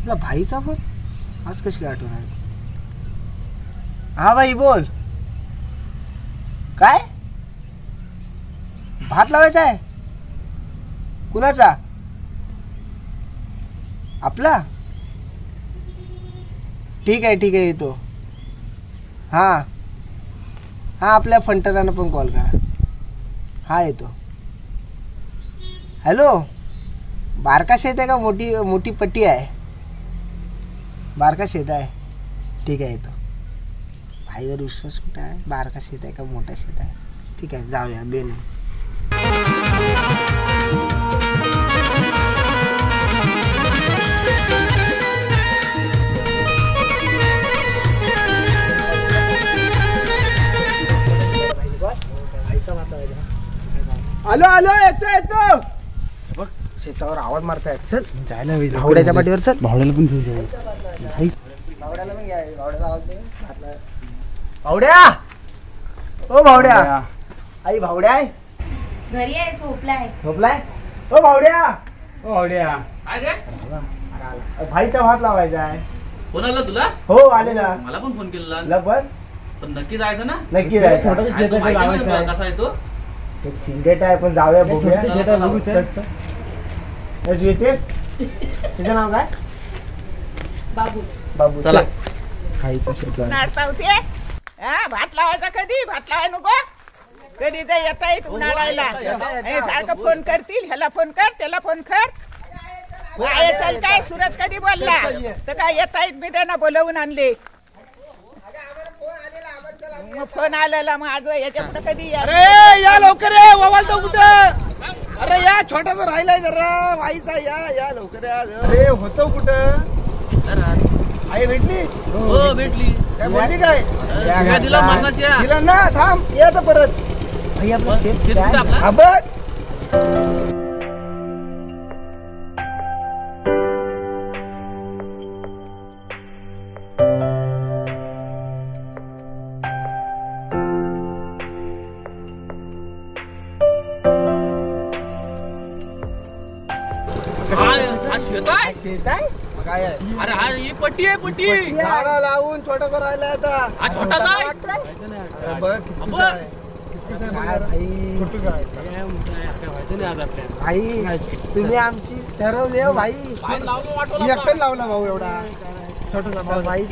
आपला भाईचा फोन आज कशी काय आठवण आली? हा भाई बोल. काय भात लावायचा आहे? कुणाचा? आपला? ठीक आहे येतो. हां आपल्या फंटरांना पण कॉल करा. हा येतो. हॅलो, बारका शेत आहे का मोठी पट्टी आहे? बारका शेत आहे. ठीक आहे येतो. भाईवर विश्वास कुठं आहे? बारका शेत आहे का मोठा शेत आहे? ठीक आहे जाऊया बेन. आलो येतो. बघ शेतावर आवाज मारतायत. चल जायला भावड्याच्या पाठीवर. चल भावड्याला पण घेऊन जाऊ. भावड्याला पण घ्या. भावड्याला आवाज दे. भावड्या, ओ भावड्या. आई भावड्या आहे घरी आहे. झोपलाय. ओ भावड्या. काय रे? भाईचा भात लावायचा आहे. फोन आला तुला? हो आलेला. मला पण फोन केलेला. लगभग पण नक्की जायचं ना? नक्की जायचं. कसा आहे तो? ते चिंगेट आहे पण जाऊया बघूया. येतेस? तुझं नाव काय? बाबू चला. खायचं भात लावायचा. कधी भात लावाय नको. कधी ते येता येत उन्हाळ्याला सारखं फोन करतील. ह्याला फोन कर, त्याला फोन कर. चल काय सूरज कधी बोलला तर काय येता येत मी त्यांना बोलवून आणले. फोन आलेला माझं याच्या पुढे कधी. अरे या लवकर ये. मोबाईल तो कुठं? अरे या छोटासा राहिलाय जरा भाईचा. या लवकर या. अरे होतो कुठं? आई भेटली? हो भेटली. काय बोलली? काय दिला मरणाच्या? दिला ना. थांब ये आता परत. भाई आपलं शेत हा बघ. शेत आहे काय आहे? अरे हा ही पट्टी आहे. पट्टी झाडा लावून छोटासा राहिलाय आता. हा छोटासा आहे. बघ किती भाई तुम्ही आमची ठरवली हो भाई. मी एकटाच लावला भाऊ एवढा छोटासा भाई.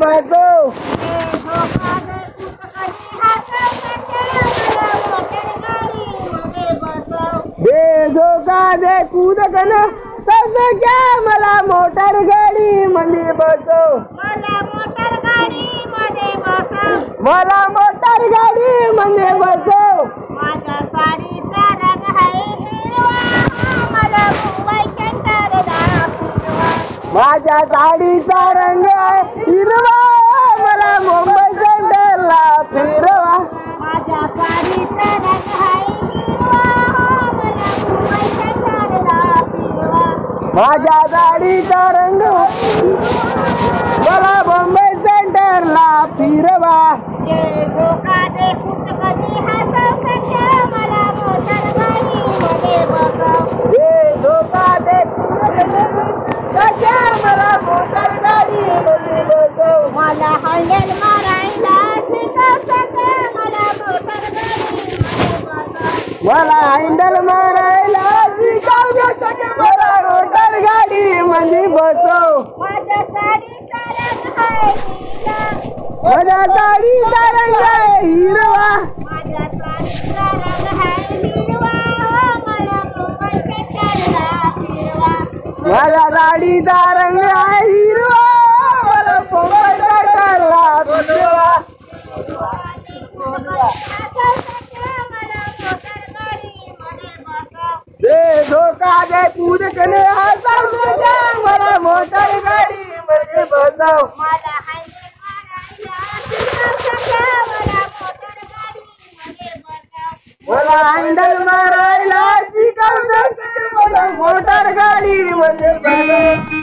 बघो दे धोखा दे कूद कना सख्या मला मोटर गाडी मध्ये बसव मला मोटर गाडी मध्ये बसव मला मोटर गाडी मध्ये बसव माझ्या साडीचा रंग आहे हिरवा मला मुंबई सेंटरला फिरवा माझ्या साडीचा रंग हिरवा मला मुंबई सेंटरला फिरवा माझ्या साडीचा रंग आहे हिरवा मला मुंबई सेंटरला फिरवा माझ्या साडीचा रंग मला मुंबई सेंटरला फिरवा ये धोका दे कुठ कधी हसव सख्या मला मोटर गाडी मध्ये बसव हे धोका दे सख्या मला मोटर गाडी मध्ये बसव मला हँडल मारायला शिकव सख्या मला मोटर गाडी मध्ये बसव मला हँडल मारायला शिकव ग सख्या मला मोटर गाडी मध्ये बसव माझ्या साडीचा रंग आहे हिरवा माझ्या साडीचा रंग हिरवा माझ्या साडीचा रंग आहे हिरवा मला मुंबई सेंटरला फिरवा माझ्या साडीचा रंग हिरवा मला मुंबई सेंटरला फिरवा दे धोका दे पूरकने हसव सख्या मला मोटर गाडी मध्ये बसव मला हँडल मारायला शिकव सख्या मला मोटर गाडी मध्ये बसव मला हँडल मारायला शिकव सख्या मला मोटर गाडी मध्ये बसव